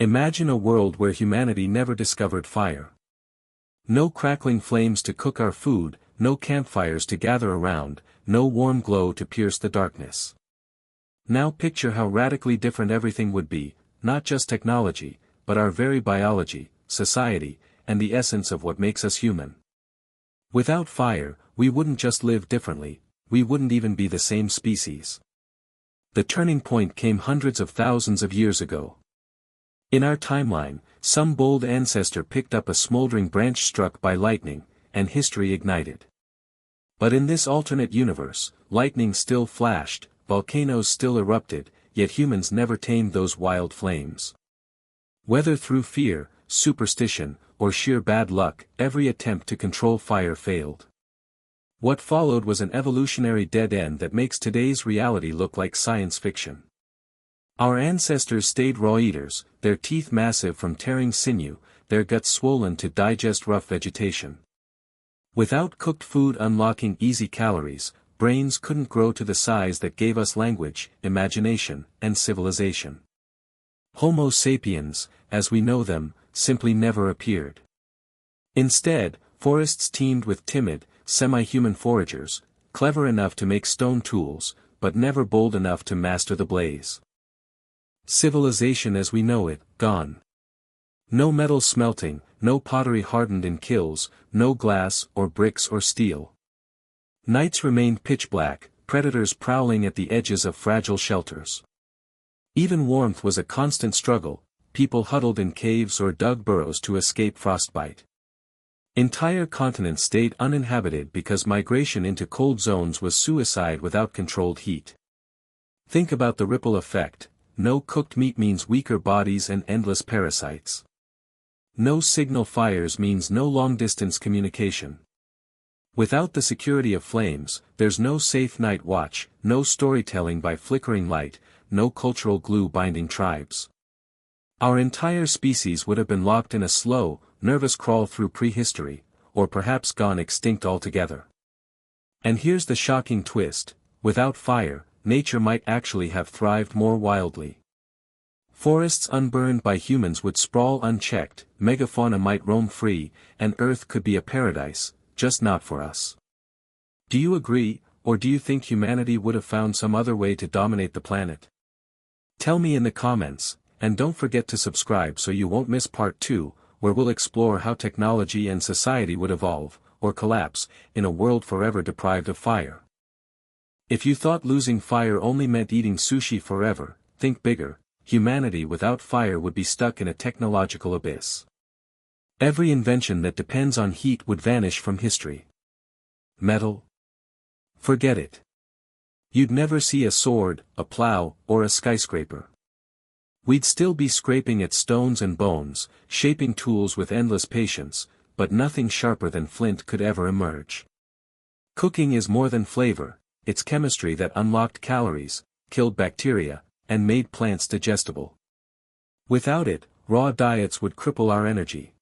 Imagine a world where humanity never discovered fire. No crackling flames to cook our food, no campfires to gather around, no warm glow to pierce the darkness. Now picture how radically different everything would be, not just technology, but our very biology, society, and the essence of what makes us human. Without fire, we wouldn't just live differently, we wouldn't even be the same species. The turning point came hundreds of thousands of years ago. In our timeline, some bold ancestor picked up a smoldering branch struck by lightning, and history ignited. But in this alternate universe, lightning still flashed, volcanoes still erupted, yet humans never tamed those wild flames. Whether through fear, superstition, or sheer bad luck, every attempt to control fire failed. What followed was an evolutionary dead end that makes today's reality look like science fiction. Our ancestors stayed raw eaters, their teeth massive from tearing sinew, their guts swollen to digest rough vegetation. Without cooked food unlocking easy calories, brains couldn't grow to the size that gave us language, imagination, and civilization. Homo sapiens, as we know them, simply never appeared. Instead, forests teemed with timid, semi-human foragers, clever enough to make stone tools, but never bold enough to master the blaze. Civilization as we know it, gone. No metal smelting, no pottery hardened in kilns, no glass or bricks or steel. Nights remained pitch black, predators prowling at the edges of fragile shelters. Even warmth was a constant struggle, people huddled in caves or dug burrows to escape frostbite. Entire continents stayed uninhabited because migration into cold zones was suicide without controlled heat. Think about the ripple effect. No cooked meat means weaker bodies and endless parasites. No signal fires means no long-distance communication. Without the security of flames, there's no safe night watch, no storytelling by flickering light, no cultural glue binding tribes. Our entire species would have been locked in a slow, nervous crawl through prehistory, or perhaps gone extinct altogether. And here's the shocking twist: without fire, nature might actually have thrived more wildly. Forests unburned by humans would sprawl unchecked, megafauna might roam free, and Earth could be a paradise, just not for us. Do you agree, or do you think humanity would have found some other way to dominate the planet? Tell me in the comments, and don't forget to subscribe so you won't miss part 2, where we'll explore how technology and society would evolve, or collapse, in a world forever deprived of fire. If you thought losing fire only meant eating sushi forever, think bigger. Humanity without fire would be stuck in a technological abyss. Every invention that depends on heat would vanish from history. Metal? Forget it. You'd never see a sword, a plow, or a skyscraper. We'd still be scraping at stones and bones, shaping tools with endless patience, but nothing sharper than flint could ever emerge. Cooking is more than flavor. It's chemistry that unlocked calories, killed bacteria, and made plants digestible. Without it, raw diets would cripple our energy.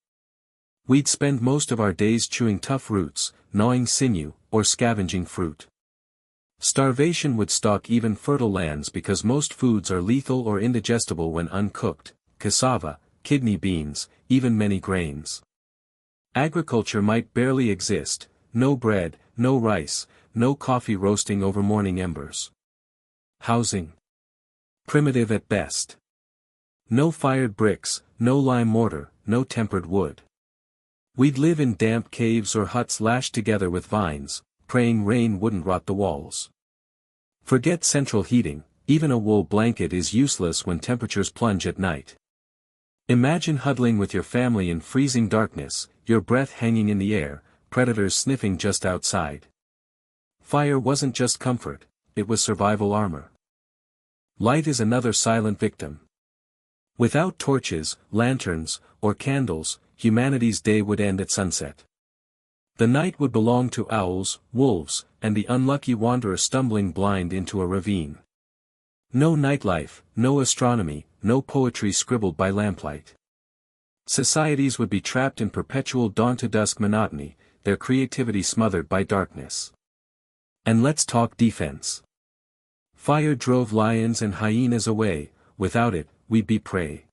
We'd spend most of our days chewing tough roots, gnawing sinew, or scavenging fruit. Starvation would stalk even fertile lands because most foods are lethal or indigestible when uncooked: cassava, kidney beans, even many grains. Agriculture might barely exist: no bread, no rice, no coffee roasting over morning embers. Housing? Primitive at best. No fired bricks, no lime mortar, no tempered wood. We'd live in damp caves or huts lashed together with vines, praying rain wouldn't rot the walls. Forget central heating, even a wool blanket is useless when temperatures plunge at night. Imagine huddling with your family in freezing darkness, your breath hanging in the air, predators sniffing just outside. Fire wasn't just comfort, it was survival armor. Light is another silent victim. Without torches, lanterns, or candles, humanity's day would end at sunset. The night would belong to owls, wolves, and the unlucky wanderer stumbling blind into a ravine. No nightlife, no astronomy, no poetry scribbled by lamplight. Societies would be trapped in perpetual dawn-to-dusk monotony, their creativity smothered by darkness. And let's talk defense. Fire drove lions and hyenas away, without it, we'd be prey.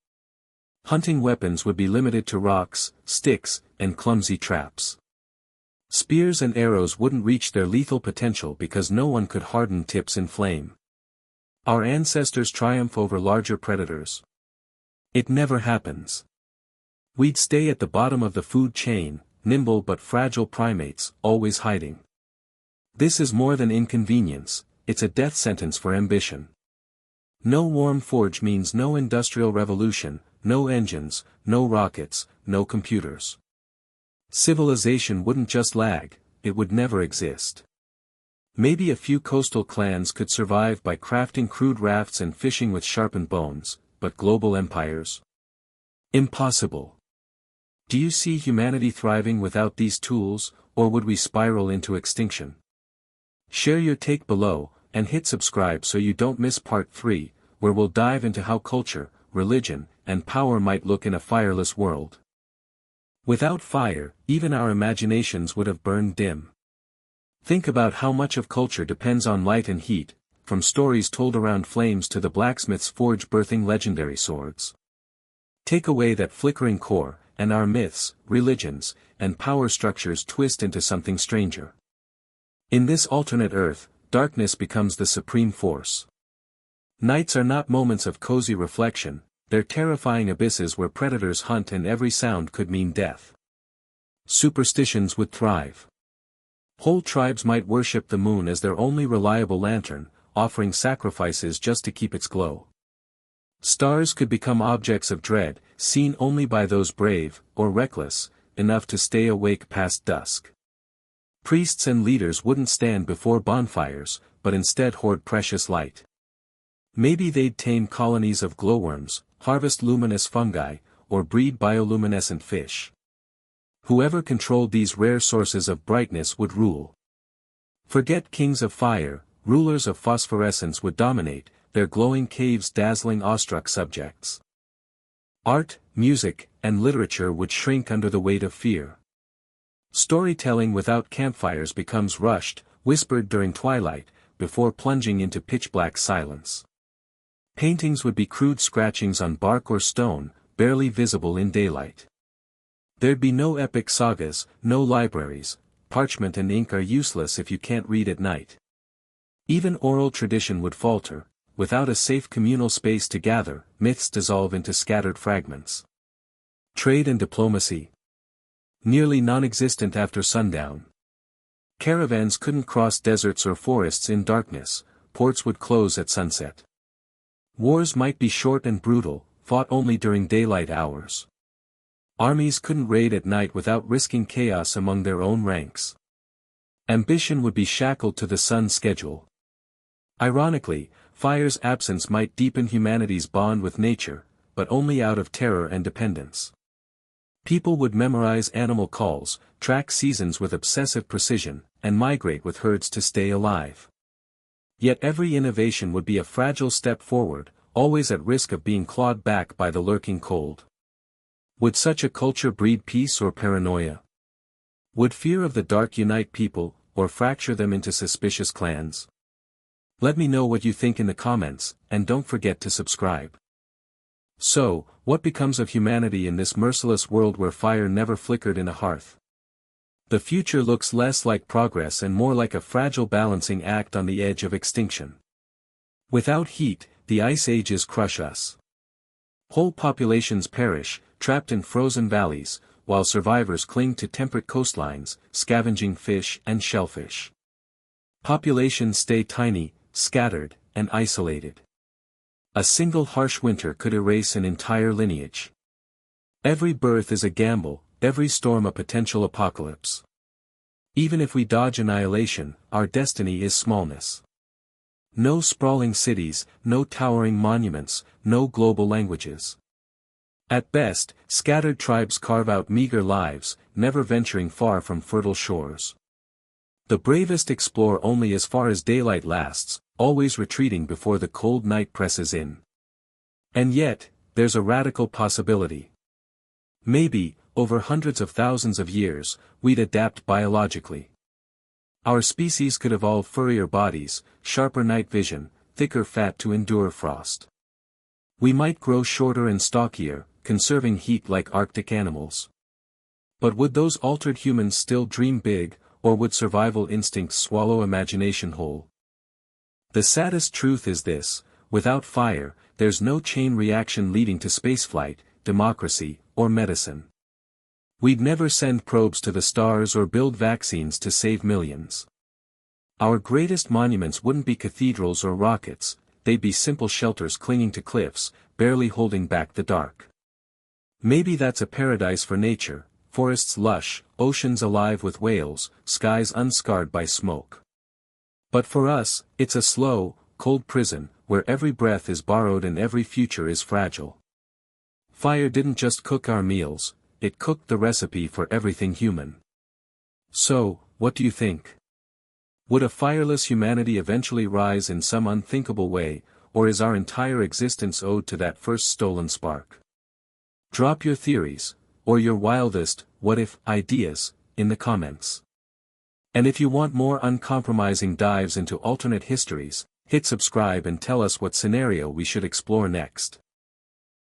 Hunting weapons would be limited to rocks, sticks, and clumsy traps. Spears and arrows wouldn't reach their lethal potential because no one could harden tips in flame. Our ancestors triumph over larger predators. It never happens. We'd stay at the bottom of the food chain, nimble but fragile primates, always hiding. This is more than inconvenience, it's a death sentence for ambition. No warm forge means no industrial revolution, no engines, no rockets, no computers. Civilization wouldn't just lag, it would never exist. Maybe a few coastal clans could survive by crafting crude rafts and fishing with sharpened bones, but global empires? Impossible. Do you see humanity thriving without these tools, or would we spiral into extinction? Share your take below, and hit subscribe so you don't miss part 3, where we'll dive into how culture, religion, and power might look in a fireless world. Without fire, even our imaginations would have burned dim. Think about how much of culture depends on light and heat, from stories told around flames to the blacksmith's forge birthing legendary swords. Take away that flickering core, and our myths, religions, and power structures twist into something stranger. In this alternate Earth, darkness becomes the supreme force. Nights are not moments of cozy reflection, they're terrifying abysses where predators hunt and every sound could mean death. Superstitions would thrive. Whole tribes might worship the moon as their only reliable lantern, offering sacrifices just to keep its glow. Stars could become objects of dread, seen only by those brave, or reckless, enough to stay awake past dusk. Priests and leaders wouldn't stand before bonfires, but instead hoard precious light. Maybe they'd tame colonies of glowworms, harvest luminous fungi, or breed bioluminescent fish. Whoever controlled these rare sources of brightness would rule. Forget kings of fire, rulers of phosphorescence would dominate, their glowing caves dazzling awestruck subjects. Art, music, and literature would shrink under the weight of fear. Storytelling without campfires becomes rushed, whispered during twilight, before plunging into pitch-black silence. Paintings would be crude scratchings on bark or stone, barely visible in daylight. There'd be no epic sagas, no libraries, parchment and ink are useless if you can't read at night. Even oral tradition would falter, without a safe communal space to gather, myths dissolve into scattered fragments. Trade and diplomacy. Nearly non-existent after sundown. Caravans couldn't cross deserts or forests in darkness, ports would close at sunset. Wars might be short and brutal, fought only during daylight hours. Armies couldn't raid at night without risking chaos among their own ranks. Ambition would be shackled to the sun's schedule. Ironically, fire's absence might deepen humanity's bond with nature, but only out of terror and dependence. People would memorize animal calls, track seasons with obsessive precision, and migrate with herds to stay alive. Yet every innovation would be a fragile step forward, always at risk of being clawed back by the lurking cold. Would such a culture breed peace or paranoia? Would fear of the dark unite people, or fracture them into suspicious clans? Let me know what you think in the comments, and don't forget to subscribe. So, what becomes of humanity in this merciless world where fire never flickered in a hearth? The future looks less like progress and more like a fragile balancing act on the edge of extinction. Without heat, the ice ages crush us. Whole populations perish, trapped in frozen valleys, while survivors cling to temperate coastlines, scavenging fish and shellfish. Populations stay tiny, scattered, and isolated. A single harsh winter could erase an entire lineage. Every birth is a gamble, every storm a potential apocalypse. Even if we dodge annihilation, our destiny is smallness. No sprawling cities, no towering monuments, no global languages. At best, scattered tribes carve out meager lives, never venturing far from fertile shores. The bravest explore only as far as daylight lasts, always retreating before the cold night presses in. And yet, there's a radical possibility. Maybe, over hundreds of thousands of years, we'd adapt biologically. Our species could evolve furrier bodies, sharper night vision, thicker fat to endure frost. We might grow shorter and stockier, conserving heat like Arctic animals. But would those altered humans still dream big, or would survival instincts swallow imagination whole? The saddest truth is this: without fire, there's no chain reaction leading to spaceflight, democracy, or medicine. We'd never send probes to the stars or build vaccines to save millions. Our greatest monuments wouldn't be cathedrals or rockets, they'd be simple shelters clinging to cliffs, barely holding back the dark. Maybe that's a paradise for nature, forests lush, oceans alive with whales, skies unscarred by smoke. But for us, it's a slow, cold prison, where every breath is borrowed and every future is fragile. Fire didn't just cook our meals, it cooked the recipe for everything human. So, what do you think? Would a fireless humanity eventually rise in some unthinkable way, or is our entire existence owed to that first stolen spark? Drop your theories, or your wildest, what-if, ideas, in the comments. And if you want more uncompromising dives into alternate histories, hit subscribe and tell us what scenario we should explore next.